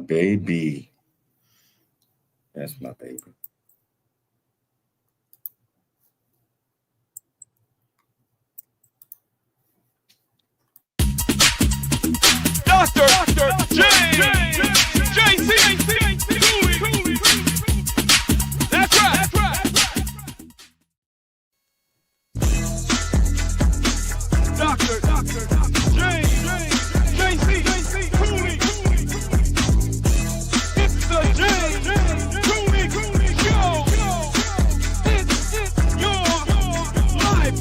baby. That's my baby. Dr. James JC Cooley. That's right. Dr. James JC Cooley. It's the James Cooley Show. It's your life.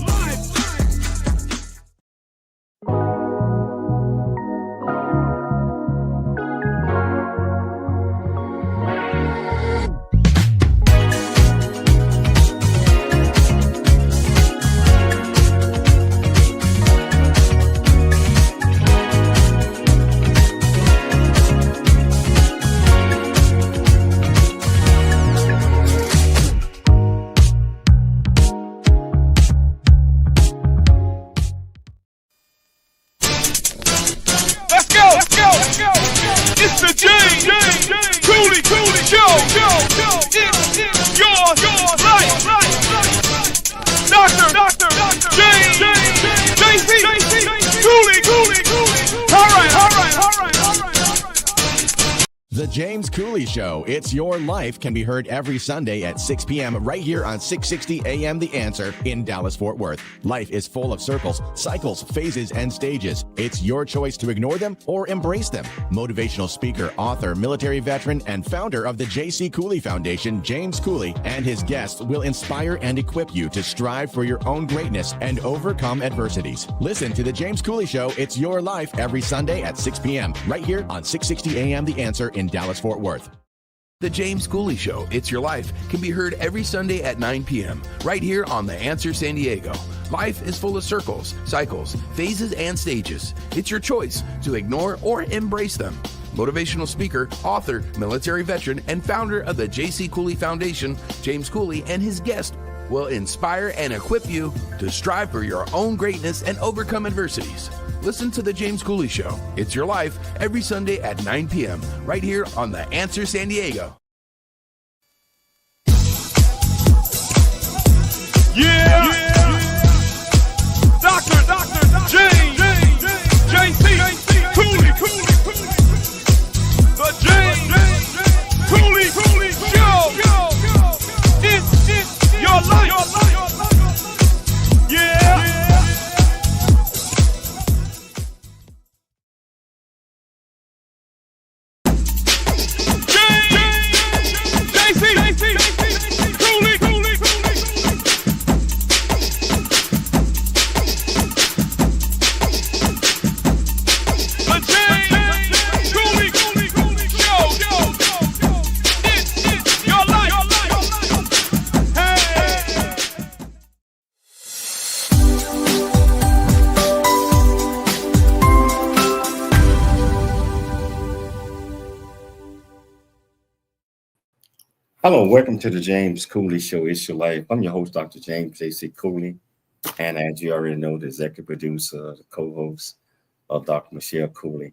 Let's go. It's the James Cooley Show. It's your life. Dr. James JC Cooley. All right. The James Cooley Show, It's Your Life, can be heard every Sunday at 6 p.m. right here on 660 AM The Answer in Dallas-Fort Worth. Life is full of circles, cycles, phases, and stages. It's your choice to ignore them or embrace them. Motivational speaker, author, military veteran, and founder of the J.C. Cooley Foundation, James Cooley, and his guests will inspire and equip you to strive for your own greatness and overcome adversities. Listen to the James Cooley Show, It's Your Life, every Sunday at 6 p.m. right here on 660 AM The Answer in Dallas-Fort Worth. The James Cooley Show, It's Your Life, can be heard every Sunday at 9 p.m. right here on The Answer San Diego. Life is full of circles, cycles, phases, and stages. It's your choice to ignore or embrace them. Motivational speaker, author, military veteran, and founder of the J.C. Cooley Foundation, James Cooley, and his guest will inspire and equip you to strive for your own greatness and overcome adversities. Listen to The James Cooley Show, It's Your Life, every Sunday at 9 p.m. right here on The Answer San Diego. Yeah. Dr. James JC Cooley. The James Cooley Show. It's your life. Yeah. Hello, welcome to the James Cooley Show, It's Your Life. I'm your host, Dr. James J.C. Cooley. And as you already know, the executive producer, the co-host of Dr. Michelle Cooley.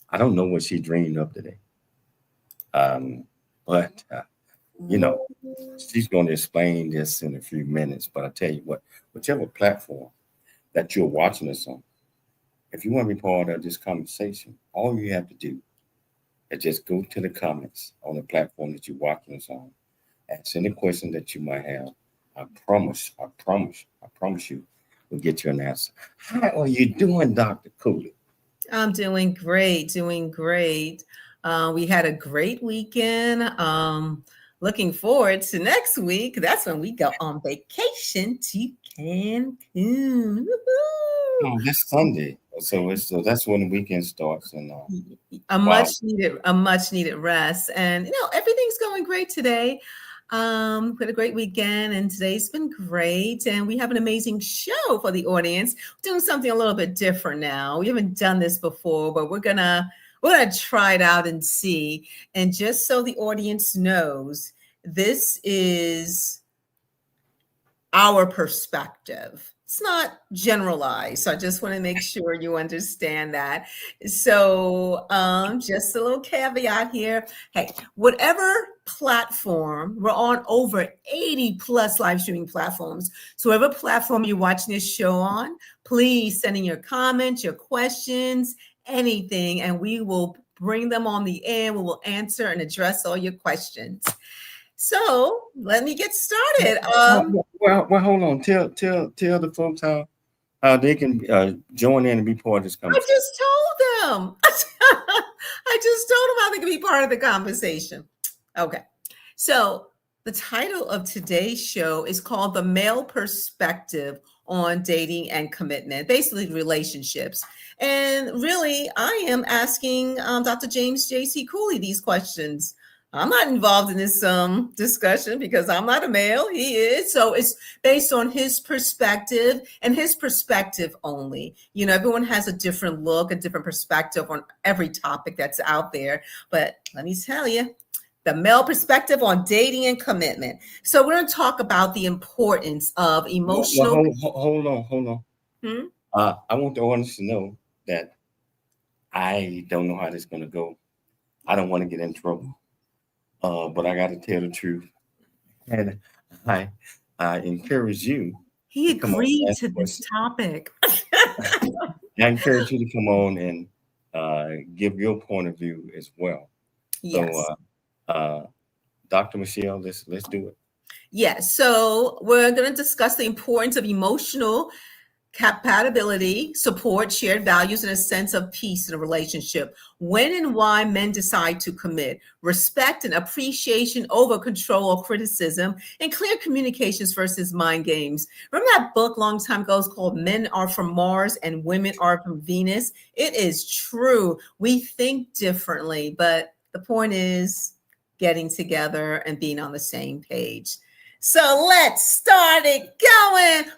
I don't know what she dreamed of today. But she's going to explain this in a few minutes. But I tell you what, whichever platform that you're watching us on, if you want to be part of this conversation, all you have to do is just go to the comments on the platform that you're watching us on. Ask any question that you might have. I promise you, we'll get you an answer. How are you doing, Dr. Cooley? I'm doing great. We had a great weekend. Looking forward to next week. That's when we go on vacation to Cancun. Oh, this Sunday. So that's when the weekend starts, and a much needed rest. And everything's going great today. We had a great weekend, and today's been great. And we have an amazing show for the audience. We're doing something a little bit different now. We haven't done this before, but we're gonna try it out and see. And just so the audience knows, this is our perspective. it's not generalized. So I just want to make sure you understand that. So just a little caveat here. Hey, whatever platform, we're on over 80 plus live streaming platforms. So whatever platform you're watching this show on, please send in your comments, your questions, anything, and we will bring them on the air. We will answer and address all your questions. So let me get started. Well, hold on. Tell the folks how they can join in and be part of this I conversation. just told them. I just told them how they can be part of the conversation. Okay. So the title of today's show is called The Male Perspective on Dating and Commitment, basically relationships. And really, I am asking Dr. James J.C. Cooley these questions. I'm not involved in this discussion because I'm not a male. He is. So it's based on his perspective and his perspective only. You know, everyone has a different look, a different perspective on every topic that's out there. But let me tell you, the male perspective on dating and commitment. So we're going to talk about the importance of emotional. Hold on. Hmm? I want the audience to know that I don't know how this is going to go. I don't want to get in trouble. But I got to tell the truth. And I encourage you. He to come on and agreed ask to this questions. topic. I encourage you to come on and give your point of view as well. Yes. So, Dr. Michelle, let's do it. Yes. So we're going to discuss the importance of emotional compatibility, support, shared values, and a sense of peace in a relationship. When and why men decide to commit, respect and appreciation over control or criticism, and clear communications versus mind games. Remember that book long time ago is called Men Are From Mars and Women Are From Venus? It is true. We think differently, but the point is getting together and being on the same page. So let's start it going.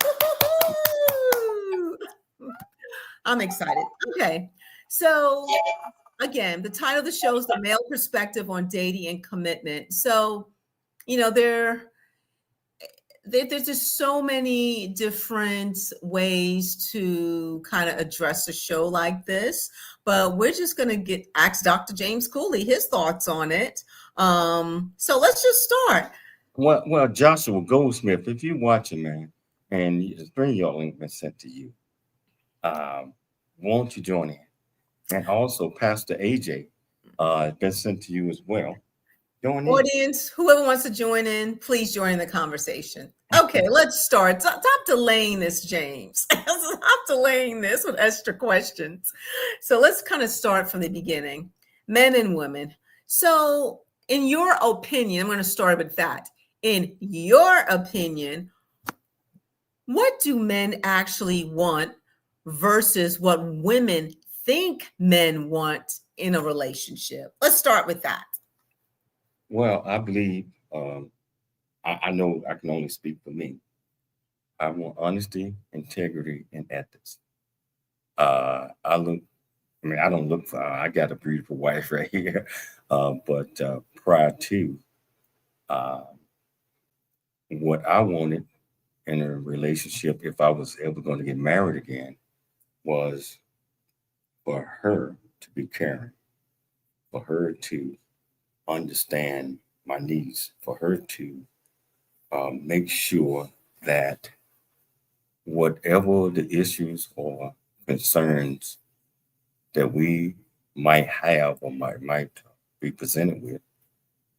I'm excited. Okay. So again, the title of the show is The Male Perspective on Dating and Commitment. So, you know, there's just so many different ways to kind of address a show like this, but we're just going to ask Dr. James Cooley his thoughts on it. So let's just start. Well, Joshua Goldsmith, if you're watching, man, and the 3-year link been sent to you, won't you join in? And also, Pastor AJ, been sent to you as well. Join in. Audience, whoever wants to join in, please join the conversation. Okay, let's start. Stop delaying this, James. Stop delaying this with extra questions. So let's kind of start from the beginning. Men and women. So in your opinion, I'm going to start with that. In your opinion, what do men actually want versus what women think men want in a relationship? Let's start with that. Well, I believe, I know I can only speak for me. I want honesty, integrity, and ethics. I don't look for, I got a beautiful wife right here. But prior to what I wanted in a relationship, if I was ever going to get married again, was for her to be caring, for her to understand my needs, for her to make sure that whatever the issues or concerns that we might have or might be presented with,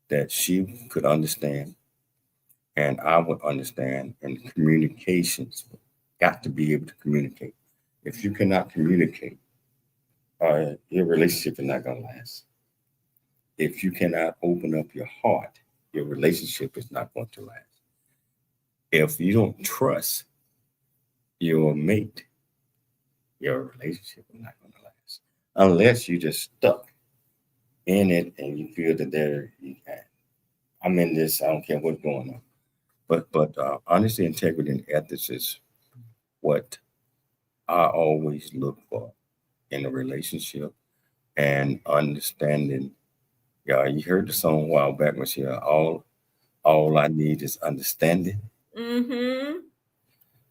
that she could understand and I would understand, and communications got to be able to communicate. If you cannot communicate, your relationship is not going to last. If you cannot open up your heart, your relationship is not going to last. If you don't trust your mate, your relationship is not going to last. Unless you just stuck in it and you feel that I'm in this, I don't care what's going on. But honesty, integrity, and ethics is what I always look for in a relationship, and understanding. Yeah, you heard the song a while back, Michelle. All I need is understanding. Mm-hmm.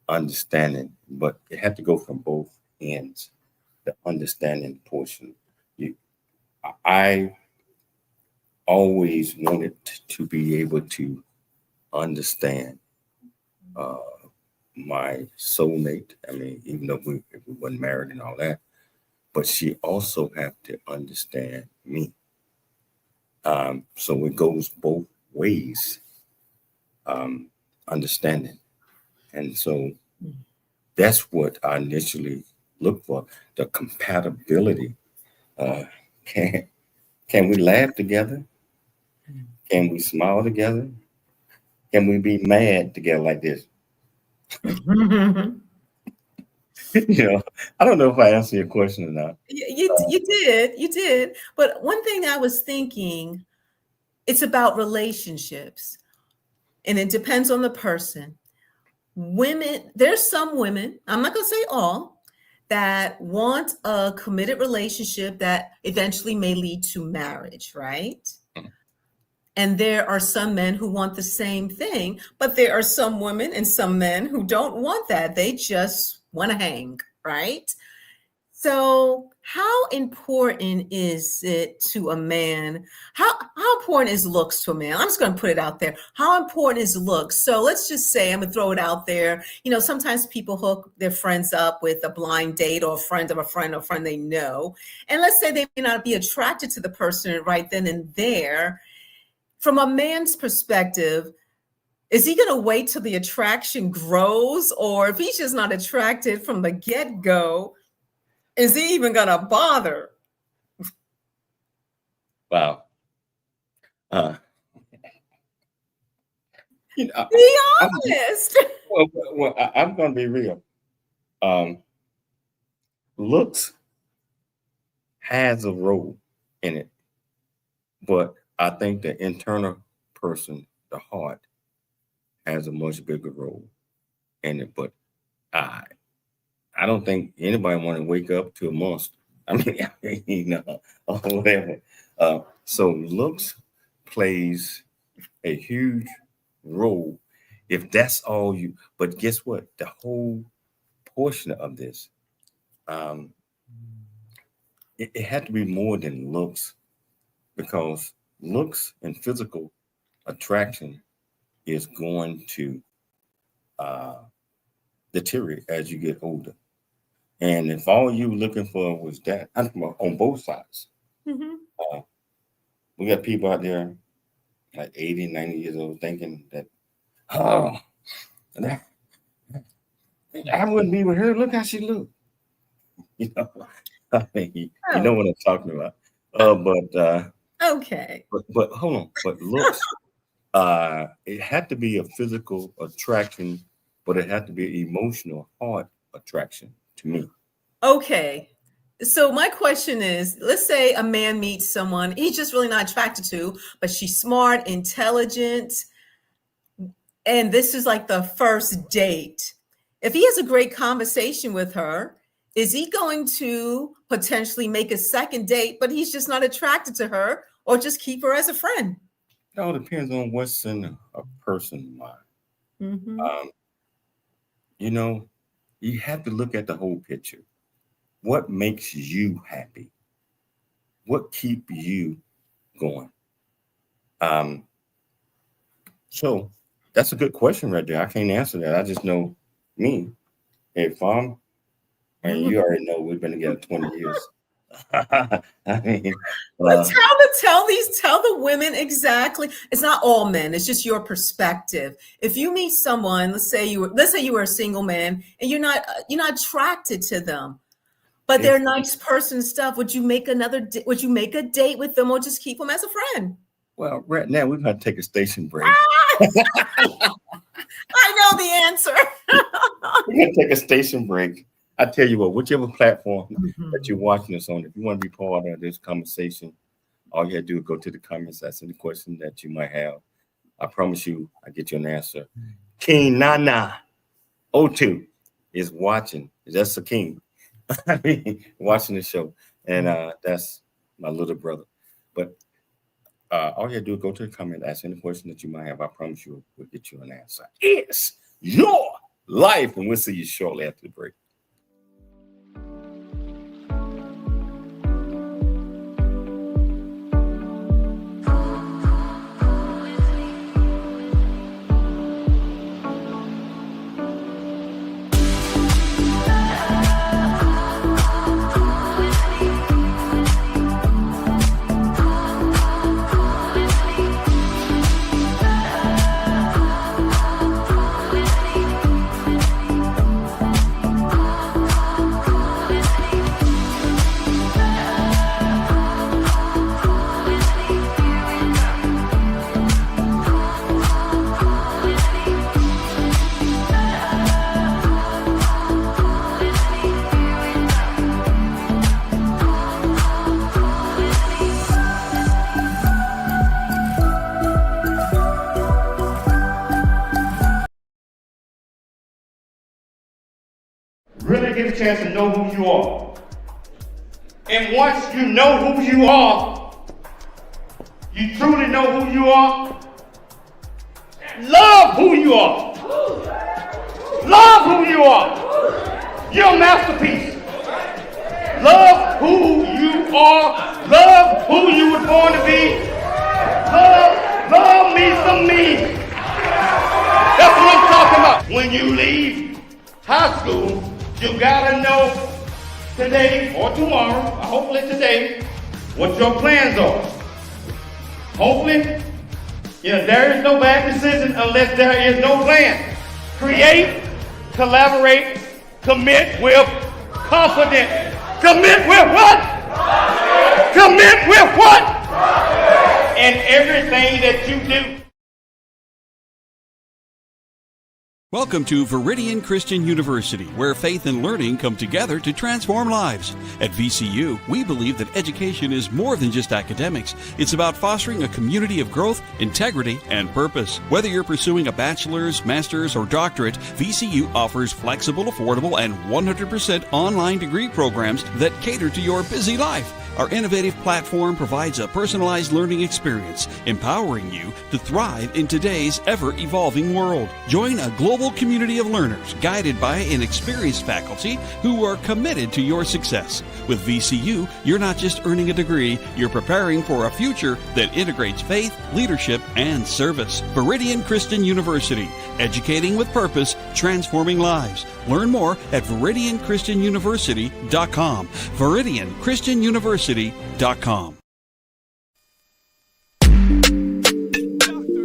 understanding, but it had to go from both ends. The understanding portion. I always wanted to be able to understand my soulmate. I mean, even though we weren't married and all that, but she also have to understand me. So it goes both ways, understanding. And so that's what I initially looked for, the compatibility. Uh, can, can we laugh together? Can we smile together? Can we be mad together like this? I don't know if I answered your question or not. You did. But one thing I was thinking, it's about relationships, and it depends on the person. There's some women, I'm not going to say all, that want a committed relationship that eventually may lead to marriage, right? And there are some men who want the same thing, but there are some women and some men who don't want that. They just want to hang, right? So how important is it to a man? How important is looks to a man? I'm just going to put it out there. How important is looks? So let's just say, I'm going to throw it out there. Sometimes people hook their friends up with a blind date or a friend of a friend or a friend they know. And let's say they may not be attracted to the person right then and there. From a man's perspective, is he going to wait till the attraction grows? Or if he's just not attracted from the get-go, is he even going to bother? Wow. Be honest. I'm going to be real. Looks has a role in it, but I think the internal person, the heart, has a much bigger role in it. But I don't think anybody want to wake up to a monster. I mean, or whatever. So looks plays a huge role if that's all you. But guess what? The whole portion of this, it had to be more than looks, because looks and physical attraction is going to deteriorate as you get older. And if all you were looking for was that, on both sides, we got people out there like 80, 90 years old thinking that, oh, I wouldn't be with her. Look how she look. You know what I'm talking about. Okay. But hold on. But looks, it had to be a physical attraction, but it had to be an emotional heart attraction to me. Okay. So my question is, let's say a man meets someone he's just really not attracted to, but she's smart, intelligent, and this is like the first date. If he has a great conversation with her, is he going to potentially make a second date, but he's just not attracted to her, or just keep her as a friend? It all depends on what's in a person's mind. You have to look at the whole picture. What makes you happy? What keeps you going? So that's a good question right there. I can't answer that. I just know me. If and you already know we've been together 20 years. I mean, tell the women exactly. It's not all men. It's just your perspective. If you meet someone, let's say you were a single man and you're not attracted to them, but they're a nice person and stuff. Would you make would you make a date with them, or just keep them as a friend? Well, right now we're going to take a station break. I know the answer. We're going to take a station break. I tell you what, whichever platform that you're watching us on, if you want to be part of this conversation, all you have to do is go to the comments, ask any question that you might have. I promise you, I get you an answer. King Nana O2 is watching. That's the king. I mean, watching the show. And that's my little brother. But all you have to do is go to the comment, ask any question that you might have. I promise you, we'll get you an answer. It's your life. And we'll see you shortly after the break. Really get a chance to know who you are. And once you know who you are, you truly know who you are, love who you are. Love who you are. You're a masterpiece. Love who you are. Love who you were born to be. Love me some me. That's what I'm talking about. When you leave high school, you gotta know today or tomorrow, hopefully today, what your plans are. Hopefully, there is no bad decision unless there is no plan. Create, collaborate, commit with confidence. Commit with what? Commit with what? And everything that you do. Welcome to Viridian Christian University, where faith and learning come together to transform lives. At VCU, we believe that education is more than just academics. It's about fostering a community of growth, integrity, and purpose. Whether you're pursuing a bachelor's, master's, or doctorate, VCU offers flexible, affordable, and 100% online degree programs that cater to your busy life. Our innovative platform provides a personalized learning experience, empowering you to thrive in today's ever-evolving world. Join a global community of learners guided by an experienced faculty who are committed to your success. With VCU, you're not just earning a degree, you're preparing for a future that integrates faith, leadership, and service. Viridian Christian University, educating with purpose, transforming lives. Learn more at ViridianChristianUniversity.com. ViridianChristianUniversity.com.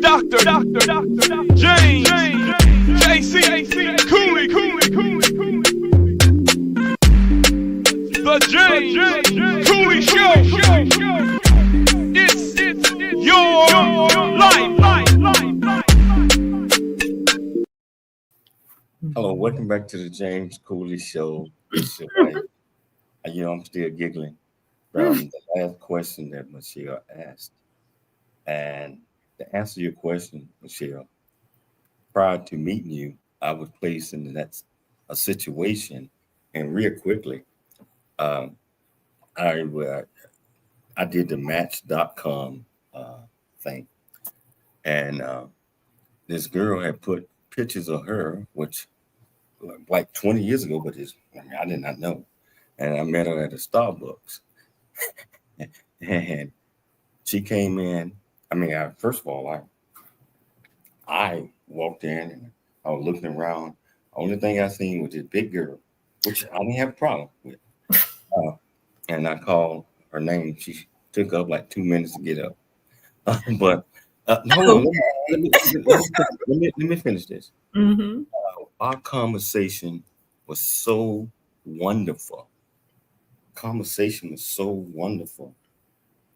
Doctor James, JC, Cooley, the James Cooley Show. It's your life. Hello, welcome back to the James Cooley Show. It's your wife. I'm still giggling from the last question that Michelle asked. And to answer your question, Michelle, prior to meeting you, I was placed in a situation, and real quickly, I did the Match.com thing, and this girl had put pictures of her, which like 20 years ago, but I did not know. And I met her at a Starbucks, and she came in. First of all, I walked in and I was looking around. Only thing I seen was this big girl, which I didn't have a problem with. And I called her name. She took up like 2 minutes to get up. But hold on, let me finish this. Mm-hmm. Our conversation was so wonderful.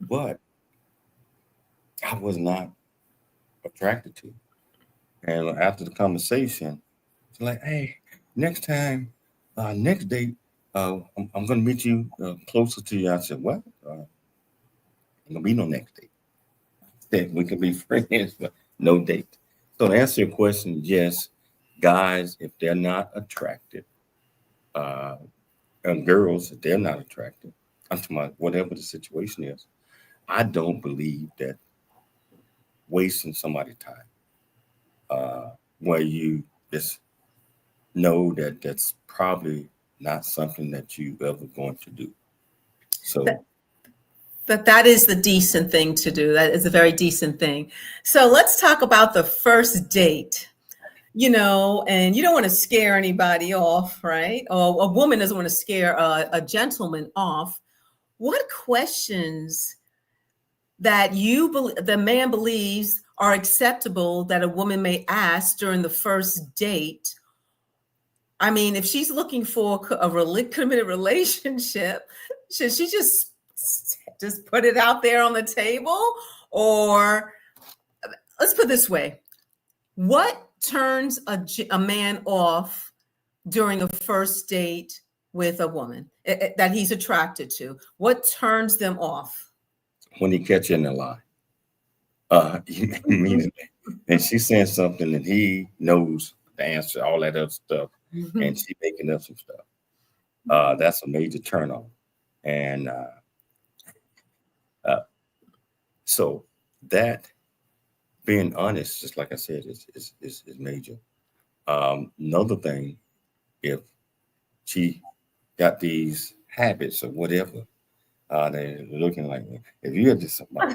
But I was not attracted to. And after the conversation, it's like, hey, next time, next date, I'm going to meet you closer to you. I said, what? Ain't going to be no next date. Said we can be friends, but no date. So to answer your question, yes, guys, if they're not attracted, and girls, if they're not attracted, I'm talking about whatever the situation is, I don't believe that wasting somebody's time where you just know that that's probably not something that you ever going to do. So that is the decent thing to do. That is a very decent thing. So let's talk about the first date. And you don't want to scare anybody off, right? Or a woman doesn't want to scare a gentleman off. What questions that the man believes are acceptable that a woman may ask during the first date? I mean, if she's looking for a committed relationship, should she just put it out there on the table? Or let's put it this way. What turns a man off during a first date with a woman that he's attracted to? What turns them off? When he catch you in a lie, immediately, and she's saying something and he knows the answer, all that other stuff, and she making up some stuff. That's a major turn on. And so that being honest, just like I said, is major. Another thing, if she got these habits or whatever, they're looking like, if you have just somebody,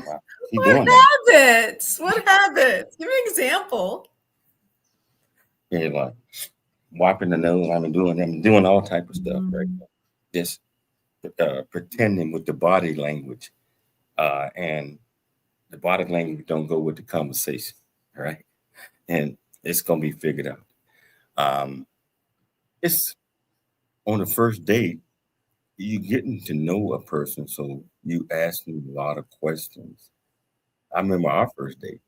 What habits? Give me an example. Yeah, like wiping the nose. I'm doing all type of stuff, right? Just pretending with the body language, and the body language don't go with the conversation, right? And it's gonna be figured out. It's on the first date, you getting to know a person, so you asking a lot of questions. I remember our first date.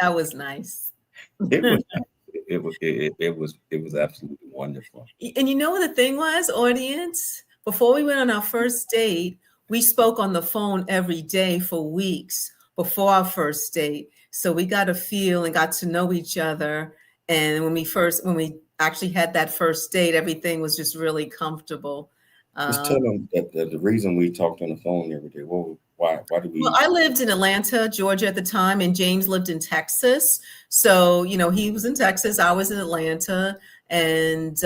That was nice. It was it was absolutely wonderful. And you know what the thing was, audience? Before we went on our first date, we spoke on the phone every day for weeks before our first date. So we got a feel and got to know each other. And when we actually had that first date, everything was just really comfortable. Just tell them that the reason we talked on the phone every day. Well, why did we? Well, I lived in Atlanta, Georgia at the time, and James lived in Texas. So, he was in Texas, I was in Atlanta, and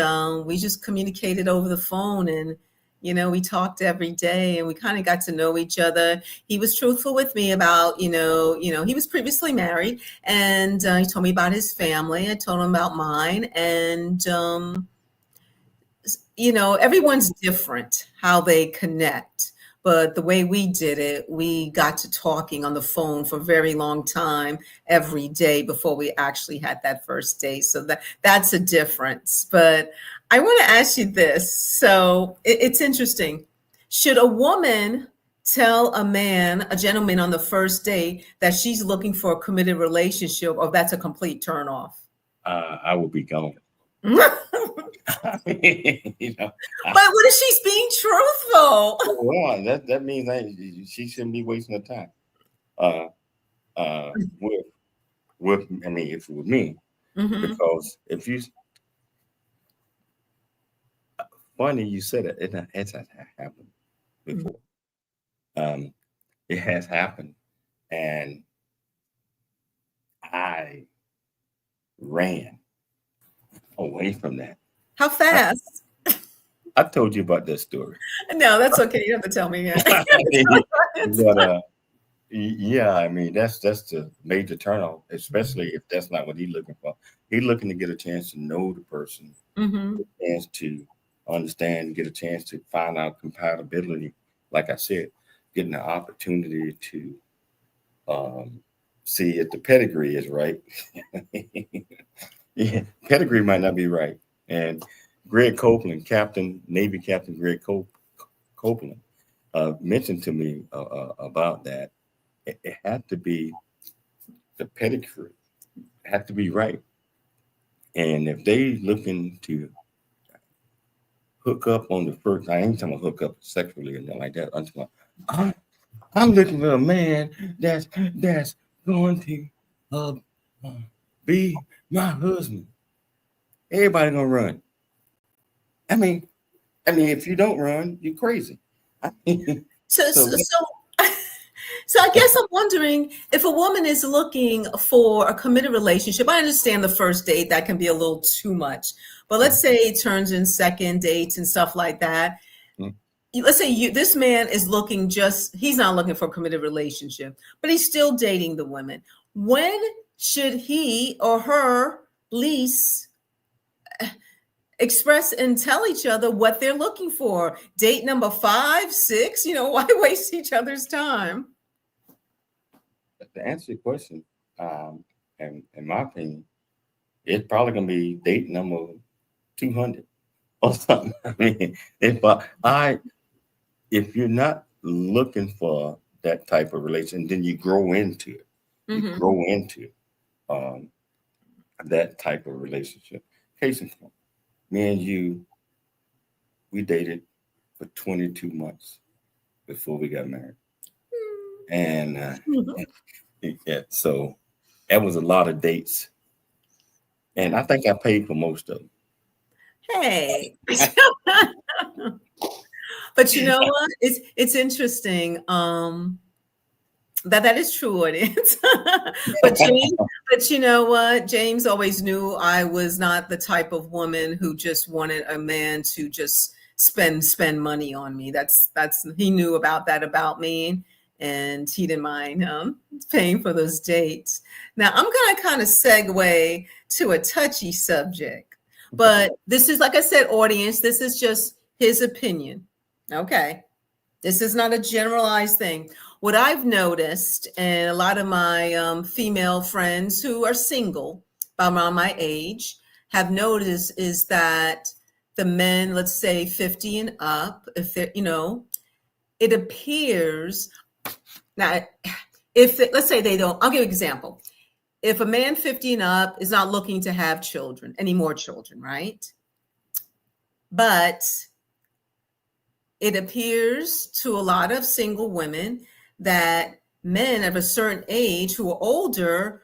we just communicated over the phone, and we talked every day, and we kind of got to know each other. He was truthful with me about, he was previously married, and he told me about his family. I told him about mine, and everyone's different how they connect. But the way we did it, we got to talking on the phone for a very long time every day before we actually had that first date. So that's a difference. But I want to ask you this. So it's interesting. Should a woman tell a gentleman on the first date that she's looking for a committed relationship, or that's a complete turn off? I will be gone. But what if she's being truthful? Well, that means she shouldn't be wasting her time. With I mean, if it was me, because if you, funny you said it has happened before. It has happened, and I ran away from that. How fast? I told you about that story. No, that's okay. You don't have to tell me yet. But yeah, I mean that's the major turnoff, especially if that's not what he's looking for. He's looking to get a chance to know the person, get a chance to understand, get a chance to find out compatibility. Like I said, getting the opportunity to see if the pedigree is right. Yeah, pedigree might not be right. And Greg Copeland, Navy Captain Greg Copeland, mentioned to me about that. It had to be the pedigree, had to be right. And if they looking to hook up on the first, I ain't talking about hook up sexually or nothing like that. I'm looking for a man that's going to be my husband. Everybody gonna run. I mean, if you don't run, you're crazy. So So I guess I'm wondering if a woman is looking for a committed relationship. I understand the first date, that can be a little too much. But let's say it turns in second dates and stuff like that. Mm. Let's say this man is looking he's not looking for a committed relationship, but he's still dating the women. When should he or her lease express and tell each other what they're looking for? Date number 5, 6, why waste each other's time? To answer your question, and in my opinion, it's probably gonna be date number 200 or something. I mean, if you're not looking for that type of relation, then you grow into it. You grow into that type of relationship. Case in point, me and you, we dated for 22 months before we got married, and yeah, so that was a lot of dates, and I think I paid for most of them. Hey. But you know what? It's interesting. That is true, audience. but you know what? James always knew I was not the type of woman who just wanted a man to just spend money on me. That's he knew about that about me, and he didn't mind paying for those dates. Now I'm gonna kind of segue to a touchy subject, but this is, like I said, audience, this is just his opinion. Okay. This is not a generalized thing. What I've noticed, and a lot of my female friends who are single around my age have noticed, is that the men, let's say 50 and up, if they're, it appears now, let's say they don't, I'll give you an example. If a man 50 and up is not looking to have children, any more children, right? But it appears to a lot of single women that men of a certain age who are older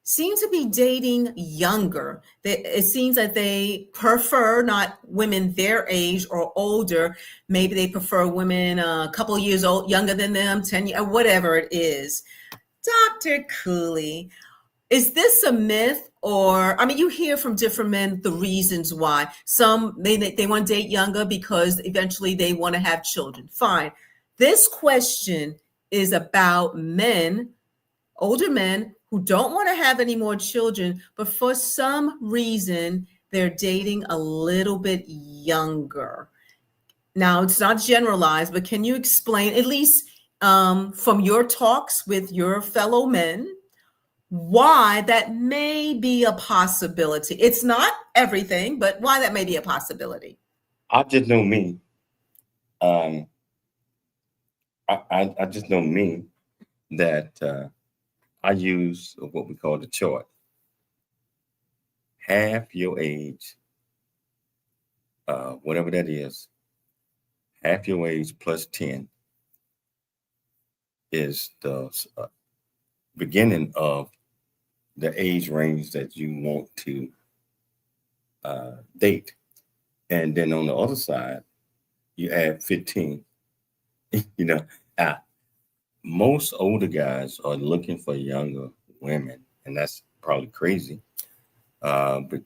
seem to be dating younger. It seems that they prefer not women their age or older. Maybe they prefer women a couple of years old, younger than them, 10 years, whatever it is. Dr. Cooley, is this a myth? Or, I mean, you hear from different men the reasons why. Some, they want to date younger because eventually they want to have children. Fine. This question is about men, older men, who don't want to have any more children, but for some reason, they're dating a little bit younger. Now, it's not generalized, but can you explain, at least from your talks with your fellow men, why that may be a possibility? It's not everything, but why that may be a possibility. I just know me. I just know me that I use what we call the chart. Half your age, whatever that is, half your age plus 10 is the beginning of the age range that you want to date. And then on the other side, you add 15. Most older guys are looking for younger women, and that's probably crazy. But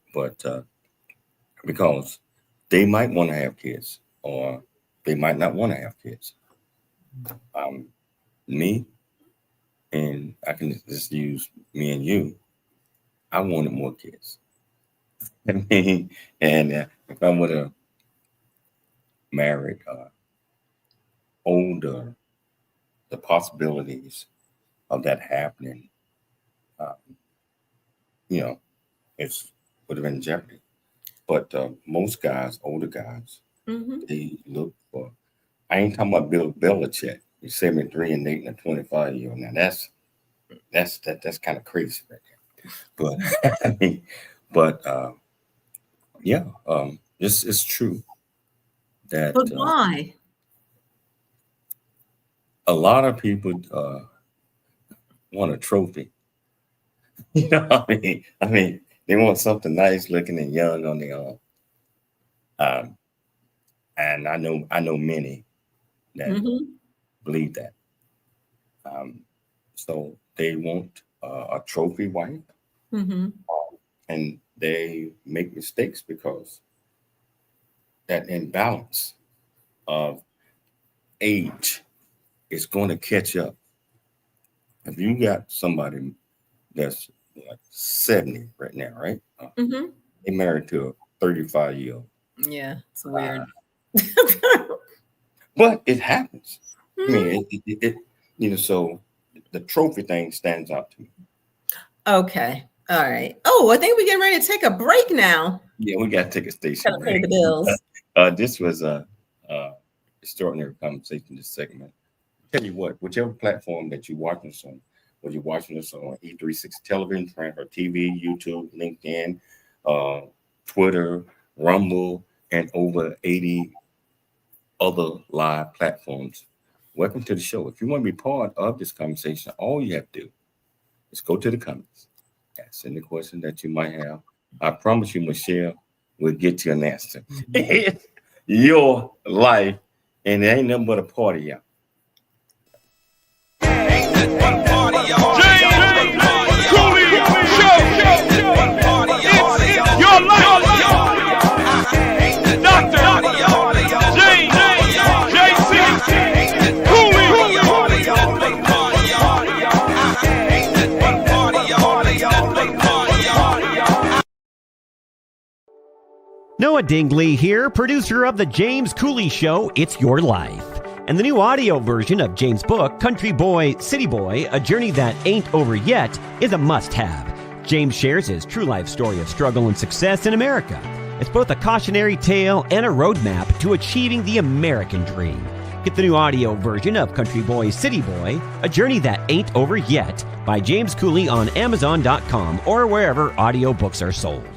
because they might want to have kids, or they might not want to have kids. Me, and I can just use me and you, I wanted more kids. I mean, and if I would have married older, the possibilities of that happening, it would have been jeopardy. But most guys, older guys, they look for. I ain't talking about Bill Belichick. He's 73 and dating a 25-year-old. Now that's kind of crazy right there. But it's true that. But why? A lot of people want a trophy. What I mean, they want something nice looking and young on their arm. And I know many that believe that. So they want a trophy wife, Mm-hmm. and they make mistakes because that imbalance of age is going to catch up. If you got somebody that's like 70 right now, right? Mm-hmm. They married to a 35-year-old. Yeah, it's weird. But it happens. I mean, so the trophy thing stands out to me. Okay. All right. Oh, I think we're getting ready to take a break now. Yeah, we got to take a station Gotta pay break. the bills. This was a extraordinary conversation, this segment. Tell you what, whichever platform that you're watching us on, whether you're watching us on E360 television, or TV, YouTube, LinkedIn, Twitter, Rumble, and over 80 other live platforms, welcome to the show. If you want to be part of this conversation, all you have to do is go to the comments, ask any question that you might have. I promise you, Michelle will get you an answer. It's your life, and it ain't nothing but a party, y'all. Noah Dingley here, producer of The James Cooley Show, It's Your Life. And the new audio version of James' book, Country Boy, City Boy, A Journey That Ain't Over Yet, is a must-have. James shares his true life story of struggle and success in America. It's both a cautionary tale and a roadmap to achieving the American dream. Get the new audio version of Country Boy, City Boy, A Journey That Ain't Over Yet by James Cooley on Amazon.com or wherever audiobooks are sold.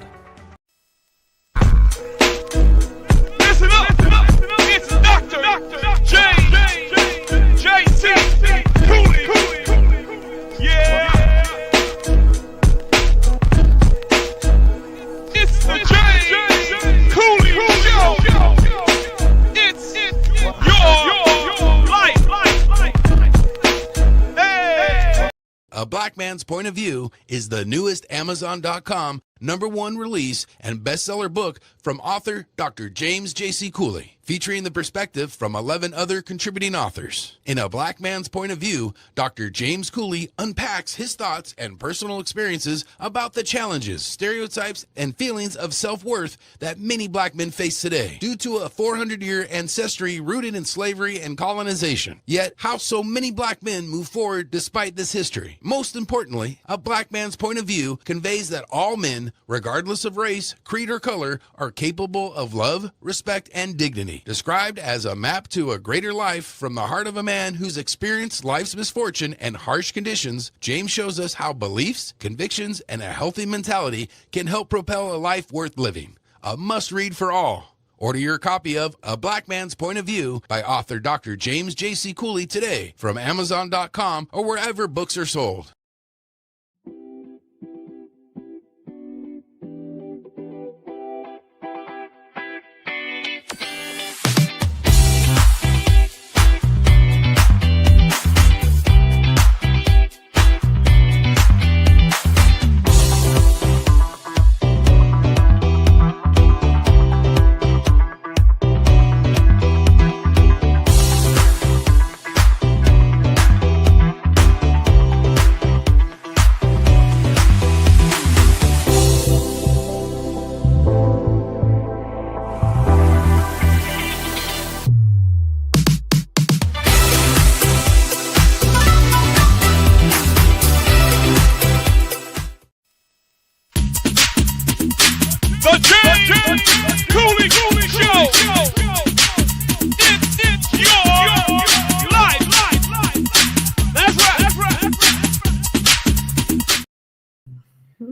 A Black Man's Point of View is the newest Amazon.com #1 release and bestseller book from author Dr. James J.C. Cooley, featuring the perspective from 11 other contributing authors. In A Black Man's Point of View, Dr. James Cooley unpacks his thoughts and personal experiences about the challenges, stereotypes, and feelings of self-worth that many black men face today due to a 400-year ancestry rooted in slavery and colonization. Yet, how so many black men move forward despite this history. Most importantly, A Black Man's Point of View conveys that all men, regardless of race, creed, or color, are capable of love, respect, and dignity. Described as a map to a greater life from the heart of a man who's experienced life's misfortune and harsh conditions, James shows us how beliefs, convictions, and a healthy mentality can help propel a life worth living. A must-read for all. Order your copy of A Black Man's Point of View by author Dr. James J.C. Cooley today from Amazon.com or wherever books are sold.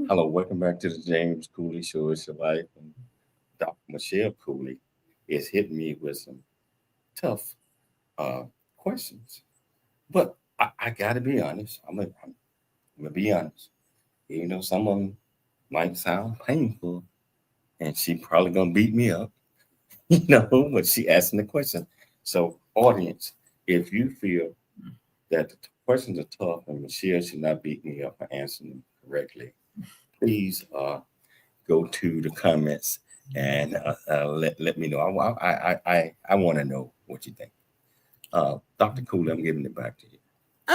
Hello, welcome back to the James Cooley Show. It's your life. And Dr. Michelle Cooley is hitting me with some tough questions. But I got to be honest. I'm going to be honest. Even though some of them might sound painful, and she probably going to beat me up, but she asking the question. So, audience, if you feel that questions are tough, and Michelle should not beat me up for answering them correctly. Please go to the comments and let me know. I want to know what you think. Dr. Cooley, I'm giving it back to you.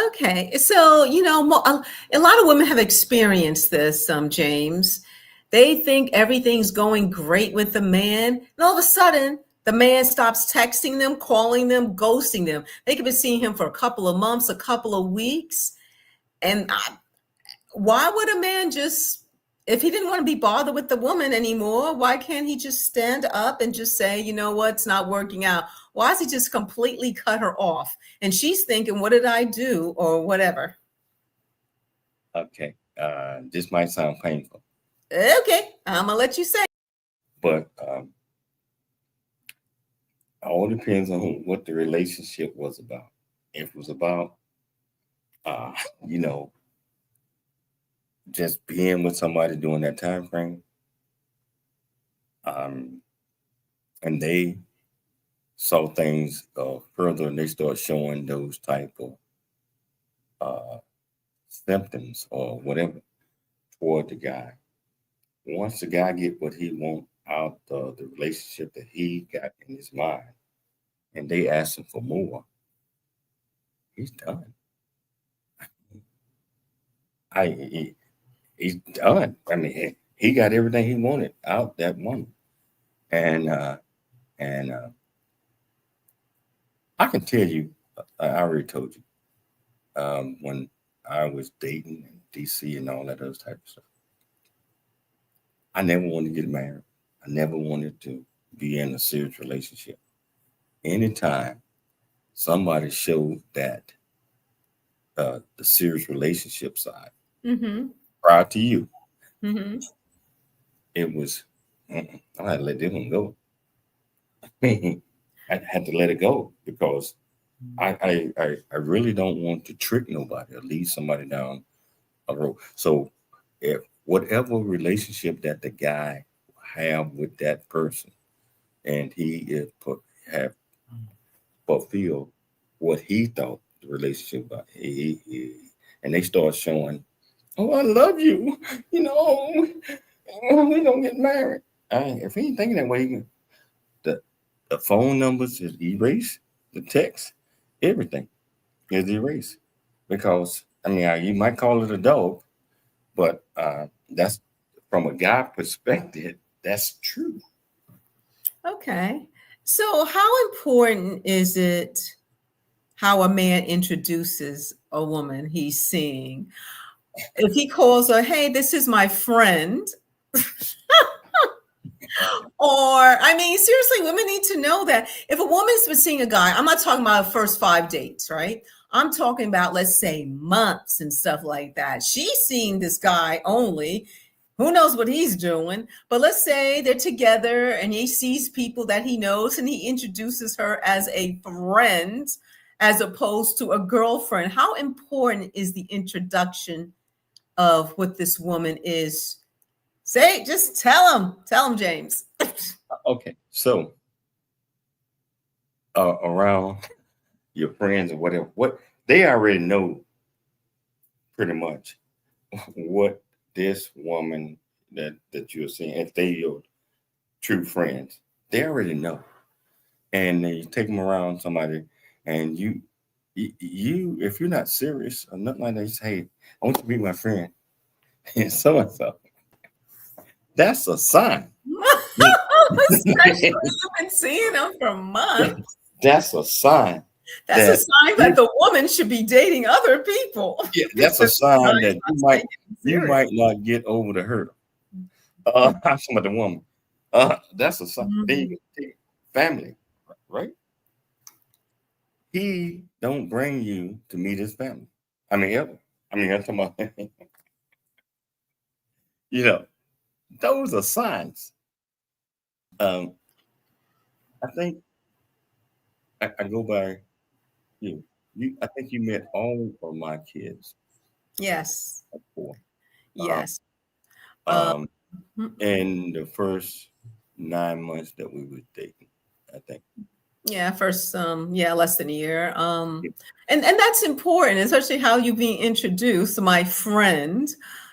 Okay, so a lot of women have experienced this, James. They think everything's going great with the man, and all of a sudden, the man stops texting them, calling them, ghosting them. They could be seeing him for a couple of months, a couple of weeks, and why would a man just, if he didn't want to be bothered with the woman anymore, why can't he just stand up and just say, you know what, it's not working out? Why does he just completely cut her off? And she's thinking, what did I do, or whatever? Okay, this might sound painful. Okay, I'm gonna let you say. But all depends on what the relationship was about. If it was about, just being with somebody during that time frame, and they saw things further, and they start showing those type of symptoms or whatever toward the guy. Once the guy get what he want out of the relationship that he got in his mind, and they ask him for more, he's done. He's done. I mean, he got everything he wanted out that woman, and I can tell you, I already told you, when I was dating in DC and all that other type of stuff, I never wanted to get married. I never wanted to be in a serious relationship. Anytime somebody showed that the serious relationship side prior to you, it was, I had to let this one go. I had to let it go because I really don't want to trick nobody or lead somebody down a road. So if whatever relationship that the guy have with that person, and he is have fulfilled what he thought the relationship about, and they start showing, oh, I love you, we don't get married. If he ain't thinking that way, the phone numbers is erased, the text, everything is erased. Because you might call it a dog, but that's from a guy perspective, that's true. Okay, so how important is it how a man introduces a woman he's seeing? If he calls her, hey, this is my friend. Or, seriously, women need to know that if a woman's been seeing a guy, I'm not talking about the first 5 dates, right? I'm talking about, let's say, months and stuff like that. She's seeing this guy only. Who knows what he's doing? But let's say they're together and he sees people that he knows and he introduces her as a friend as opposed to a girlfriend. How important is the introduction of what this woman is? Just tell him, James. Okay, so around your friends or whatever, what they already know pretty much what this woman that you're seeing, if they your true friends, they already know. And you take them around somebody, and you if you're not serious or nothing like that, you say, hey, I want you to be my friend. And so. That's a sign. Especially you've been seeing them for months. That's a sign. That's a sign that the woman should be dating other people. Yeah, that's a sign that you might not get over the hurdle. I'm talking about the woman. That's a sign. Then you family, right? He don't bring you to meet his family. Ever. I'm talking about, those are signs. I think I go by you. I think you met all of my kids. Yes. Before. Yes. In the first 9 months that we were dating, I think. Yeah, first less than a year. And that's important, especially how you being introduced, my friend.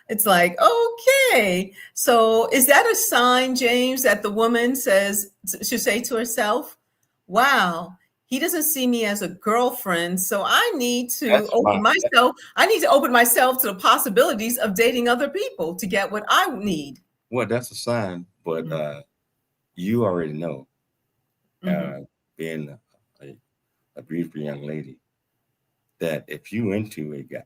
It's like, okay. So is that a sign, James, that the woman should say to herself, wow, he doesn't see me as a girlfriend, so I need to open myself to the possibilities of dating other people to get what I need. Well, that's a sign, but Mhm. you already know, Mhm. being a beautiful young lady, that if you into a guy,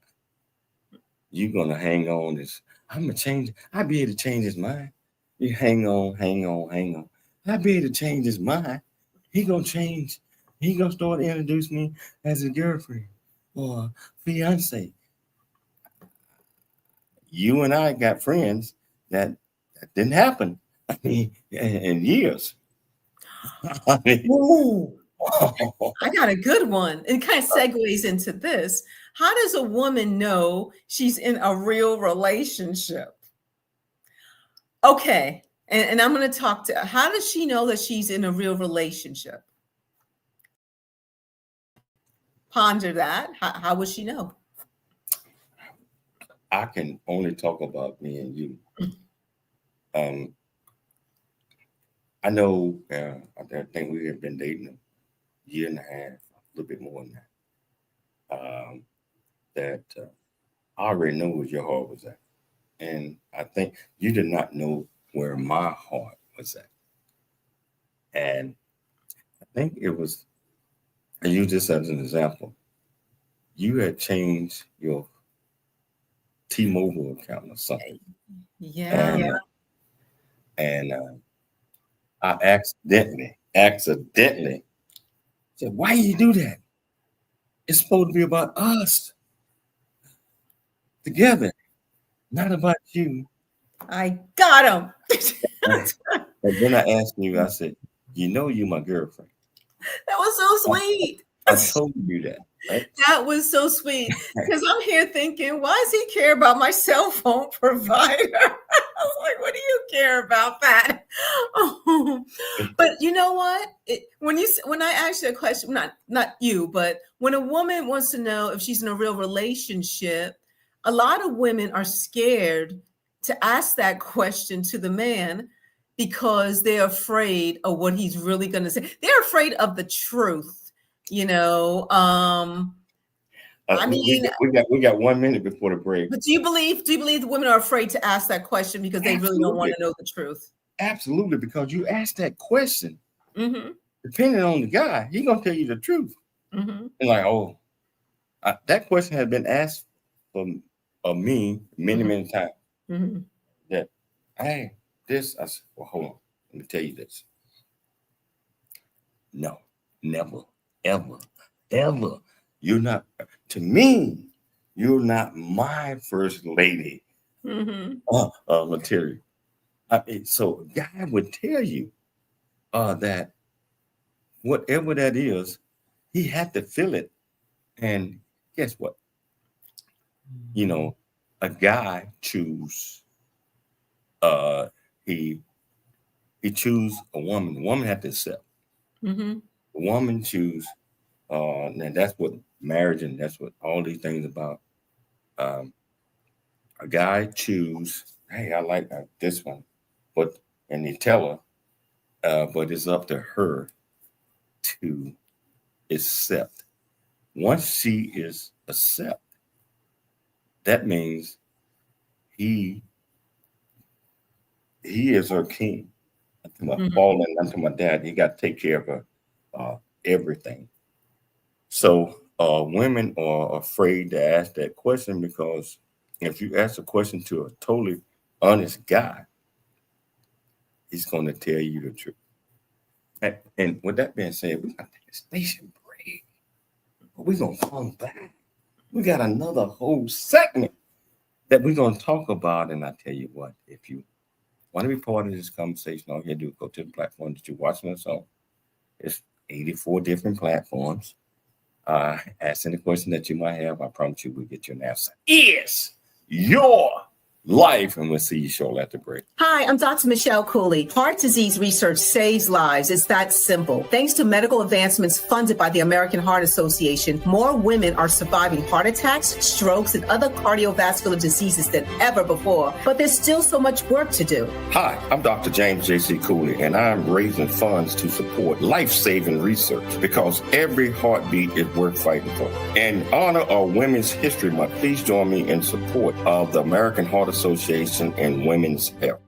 you're gonna hang on this. I'm gonna change. I'll be able to change his mind. You hang on, hang on, hang on. I'll be able to change his mind. He gonna change. He gonna start introducing me as a girlfriend or fiance. You and I got friends that didn't happen. I mean, in years. I mean, Ooh. I got a good one. It kind of segues into this. How does a woman know she's in a real relationship? Okay. And I'm going to talk to, how does she know that she's in a real relationship? Ponder that. How would she know? I can only talk about me and you. I know. I think we have been dating a year and a half, a little bit more than that. That I already know where your heart was at, and I think you did not know where my heart was at. And I think it was. I use this as an example. You had changed your T-Mobile account or something, Yeah. and I accidentally said, "Why you do that? It's supposed to be about us together, not about you." I got him. And then I asked you, I said, "You know, you my girlfriend." That was so sweet. I told you that, right? That was so sweet because I'm here thinking, why does he care about my cell phone provider? I was like, what do you care about that? Oh, but you know what? When I ask you a question, not you, but when a woman wants to know if she's in a real relationship, a lot of women are scared to ask that question to the man because they're afraid of what he's really going to say. They're afraid of the truth. You know, I mean, we got 1 minute before the break. but do you believe the women are afraid to ask that question because they really don't want to know the truth? Absolutely, because you ask that question, Mm-hmm. depending on the guy, he's gonna tell you the truth. Mm-hmm. And like, oh, that question has been asked of me many times. Mm-hmm. That, hey, this, I said, well, hold on, let me tell you this. No, never, ever, ever. You're not, to me, you're not my first lady Mm-hmm. material. I mean, so a guy would tell you that whatever that is, he had to feel it. And guess what? You know, a guy choose, uh, he choose a woman. The woman had to accept. Mm-hmm. The woman choose, and that's what marriage and that's what all these things about. Um, a guy choose, hey, I like this one, but and they tell her, but it's up to her to accept. Once she is accept, that means he is her king. To my Mm-hmm. falling unto my dad, he got to take care of her, everything. So women are afraid to ask that question because if you ask a question to a totally honest guy, he's going to tell you the truth. And with that being said, we got to take a station break. But we're going to come back. We got another whole segment that we're going to talk about. And I tell you what, if you want to be part of this conversation, all you have to do is go to the platform that you're watching us on. It's 84 different platforms. Ask any question that you might have. I promise you we'll get you an answer. Is your life, and we'll see you shortly at the break. Hi, I'm Dr. Michelle Cooley. Heart disease research saves lives. It's that simple. Thanks to medical advancements funded by the American Heart Association, more women are surviving heart attacks, strokes, and other cardiovascular diseases than ever before. But there's still so much work to do. Hi, I'm Dr. James J.C. Cooley, and I'm raising funds to support life-saving research because every heartbeat is worth fighting for. In honor of Women's History Month, please join me in support of the American Heart Association and women's health.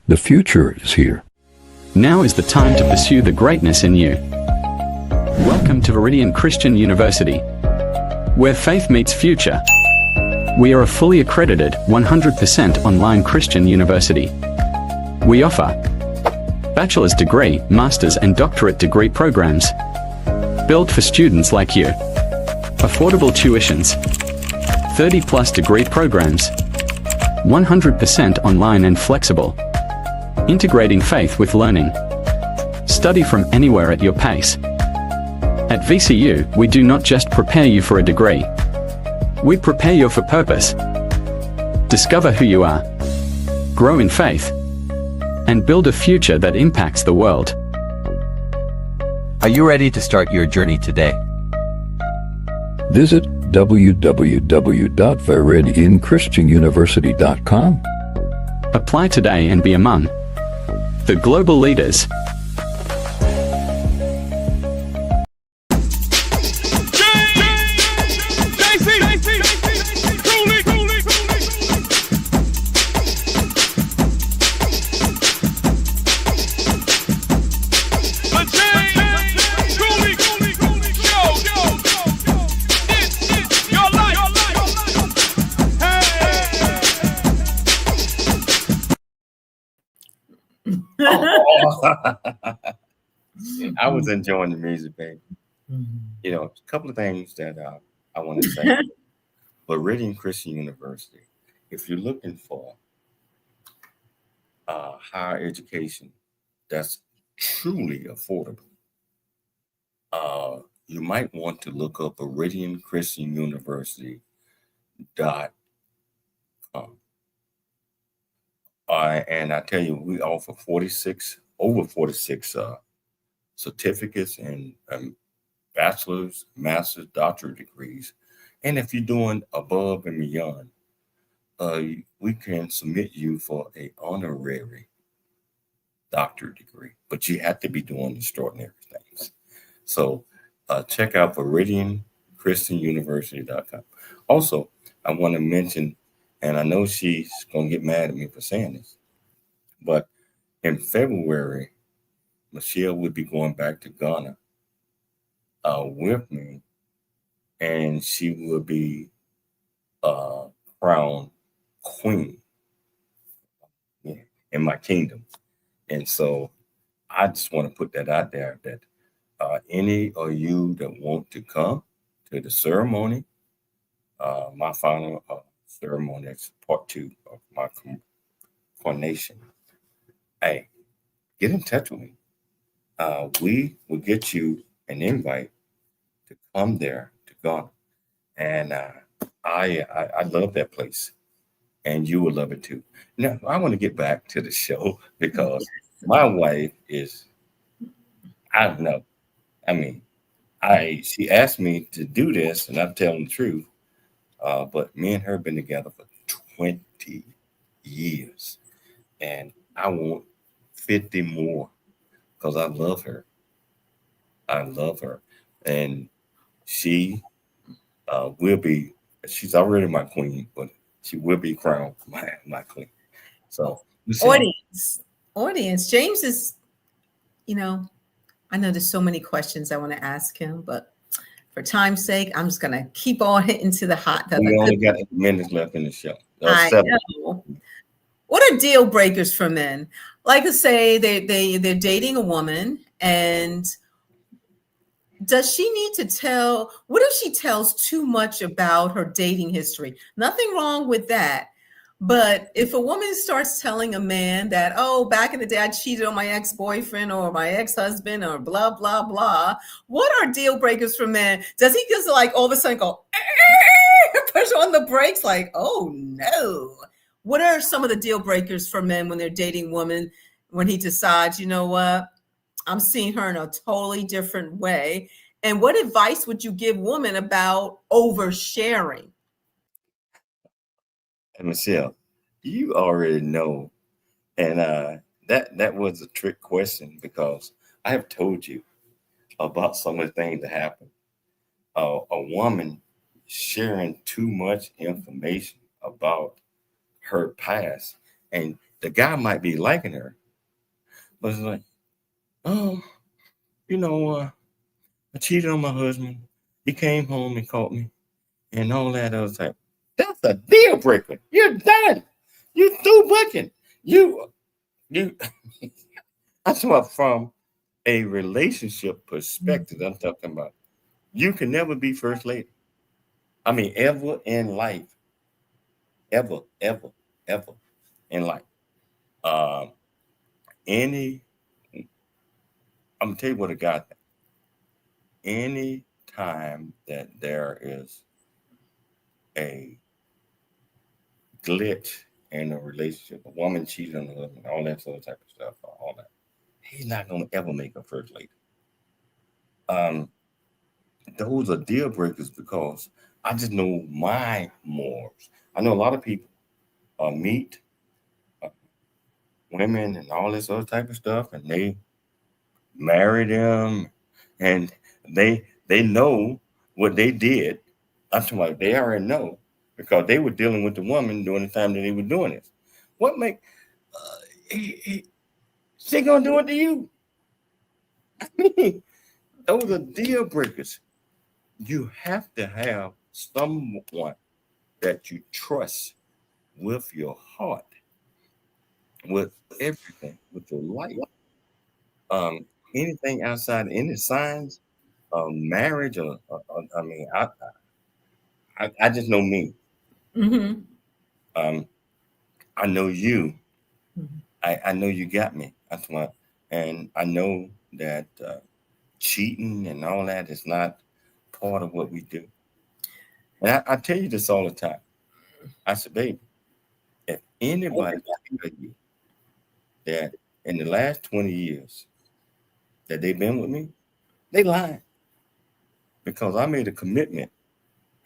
The future is here. Now is the time to pursue the greatness in you. Welcome to Viridian Christian University, where faith meets future. We are a fully accredited, 100% online Christian university. We offer bachelor's degree, master's and doctorate degree programs, built for students like you. Affordable tuitions, 30+ degree programs, 100% online and flexible. Integrating faith with learning. Study from anywhere at your pace. At VCU, we do not just prepare you for a degree. We prepare you for purpose. Discover who you are. Grow in faith. And build a future that impacts the world. Are you ready to start your journey today? Visit www.viridianchristianuniversity.com. Apply today and be among the global leaders. I was enjoying the music, baby. You know, a couple of things that I want to say. Viridian Christian University, if you're looking for higher education that's truly affordable, you might want to look up ViridianChristianUniversity.com. And I tell you, we offer over 46 certificates and bachelor's, master's, doctorate degrees. And if you're doing above and beyond, we can submit you for an honorary doctorate degree, but you have to be doing extraordinary things. So check out ViridianChristianUniversity.com. Also, I want to mention And I know she's going to get mad at me for saying this. But in February, Michelle would be going back to Ghana with me, and she will be crowned queen in my kingdom. And so I just want to put that out there that any of you that want to come to the ceremony, my final ceremony, that's part 2 of my coronation. Hey, get in touch with me. We will get you an invite to come there to Ghana. And I love that place. And you will love it too. Now, I want to get back to the show because my wife is, I don't know. I mean, she asked me to do this, and I'm telling the truth. But me and her been together for 20 years, and I want 50 more because I love her. I love her, and she will be. She's already my queen, but she will be crowned my queen. So, audience, James is, I know there's so many questions I want to ask him, but for time's sake, I'm just gonna keep on hitting to the hot. We only got 8 minutes left in the show. I know. What are deal breakers for men? Like to say they're dating a woman, and does she need to tell? What if she tells too much about her dating history? Nothing wrong with that. But if a woman starts telling a man that, oh, back in the day, I cheated on my ex-boyfriend or my ex-husband or blah, blah, blah, what are deal breakers for men? Does he just like all of a sudden go, push on the brakes like, oh, no? What are some of the deal breakers for men when they're dating women, when he decides, you know what, I'm seeing her in a totally different way? And what advice would you give women about oversharing? And Michelle, you already know, and that was a trick question because I have told you about some of the things that happen. A woman sharing too much information about her past, and the guy might be liking her, but it's like, oh, I cheated on my husband. He came home and caught me, and all that other type. That's a deal breaker. You're done. You through booking. You. I'm talking about from a relationship perspective. I'm talking about you can never be first lady. I mean, ever in life, ever in life. I'm gonna tell you what a guy thinks. Any time that there is a glitch in a relationship, a woman cheating on her husband, all that sort of type of stuff, all that, he's not gonna ever make a first lady. Those are deal breakers because I just know my morals. I know a lot of people meet women and all this other type of stuff, and they marry them, and they know what they did. I'm talking about they already know because they were dealing with the woman during the time that they were doing this. What make she gonna do it to you? I mean, those are deal breakers. You have to have someone that you trust with your heart, with everything, with your life. Anything outside any signs of marriage or I mean, I just know me. Mm-hmm. I know you. Mm-hmm. I know you got me. That's why, and I know that cheating and all that is not part of what we do. And I tell you this all the time. I said, baby, if anybody tell you that in the last 20 years that they've been with me, they lying. Because I made a commitment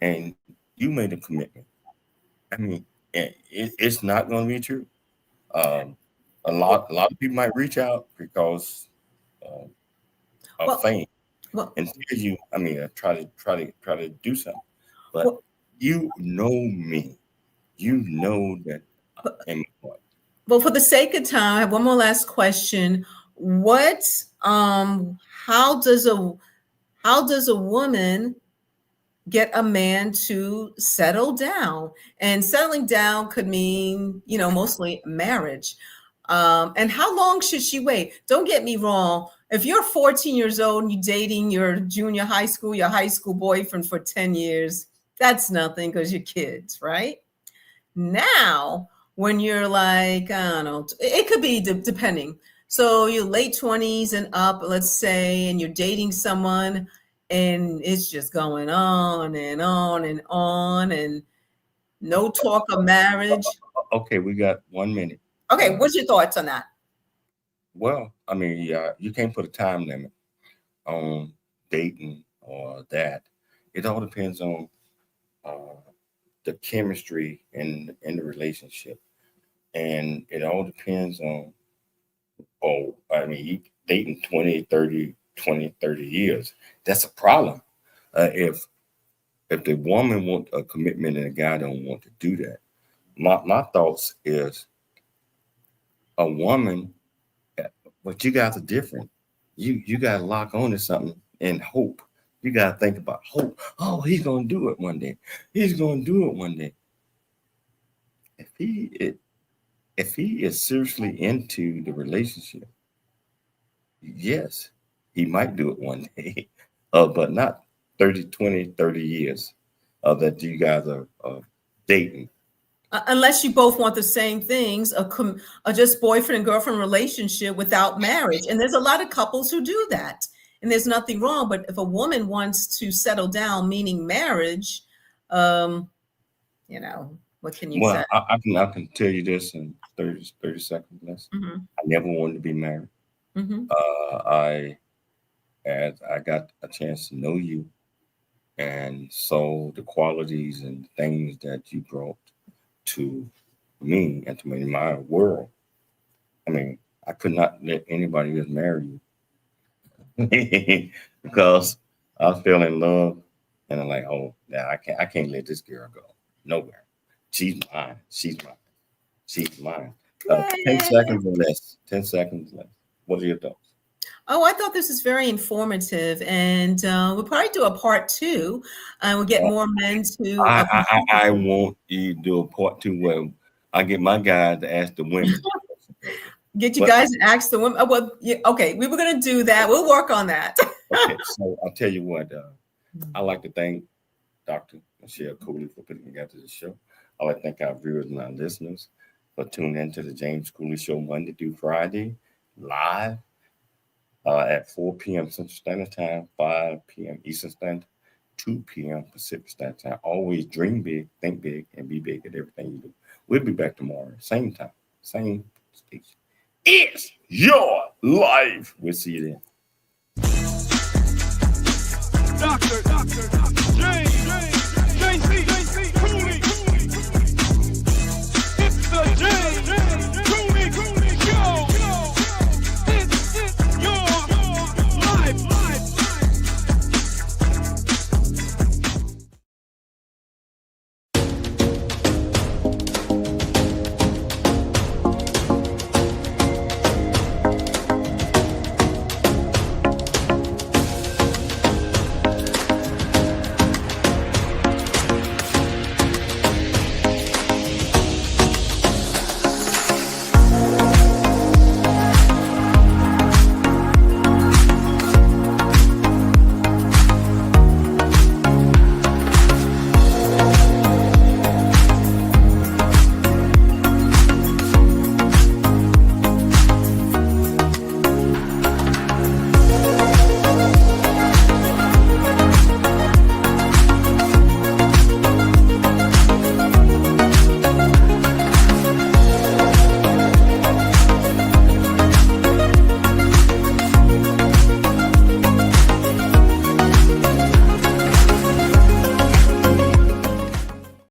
and you made a commitment. I mean, it's not going to be true. A lot of people might reach out because of fame and tell you. I mean, try to do something. But you know me. You know that. Well, for the sake of time, I have one more last question. What how does a woman get a man to settle down? And settling down could mean, mostly marriage. And how long should she wait? Don't get me wrong. If you're 14 years old and you're dating your junior high school, your high school boyfriend for 10 years, that's nothing because you're kids, right? Now, when you're like, I don't know, it could be depending. So you're late 20s and up, let's say, and you're dating someone and it's just going on and on and on and no talk of marriage. Okay, we got 1 minute. Okay, what's your thoughts on that? Well, I mean, you can't put a time limit on dating or that. It all depends on the chemistry in the relationship. And it all depends on, you dating 20, 30 years. That's a problem. If the woman wants a commitment and the guy don't want to do that, my thoughts is a woman, but you guys are different. You got to lock on to something and hope. You got to think about hope. Oh, he's going to do it one day. He's going to do it one day. If he is seriously into the relationship, yes, he might do it one day, but not 30 years that you guys are dating. Unless you both want the same things, a just boyfriend and girlfriend relationship without marriage. And there's a lot of couples who do that. And there's nothing wrong. But if a woman wants to settle down, meaning marriage, what can you say? I can tell you this in 30 seconds less. Mm-hmm. I never wanted to be married. Mm-hmm. As I got a chance to know you and saw the qualities and things that you brought to me and to my world. I mean, I could not let anybody else marry you because I fell in love and I'm like, oh, yeah, I can't let this girl go nowhere. She's mine. 10 seconds or less. 10 seconds less. What are your thoughts? Oh, I thought this is very informative, and we'll probably do a part 2. We'll get more men to. I want you to do a part 2 where I get my guys to ask the women. Get you guys to ask the women. Okay, we were going to do that. We'll work on that. Okay, so I'll tell you what. I like to thank Dr. Michelle Cooley for putting together the show. I like to thank our viewers and our listeners for tuning into the James Cooley Show Monday through Friday live. At 4 p.m. Central Standard Time, 5 p.m. Eastern Standard, 2 p.m. Pacific Standard Time. Always dream big, think big, and be big at everything you do. We'll be back tomorrow, same time, same station. It's your life. We'll see you then. Dr. James.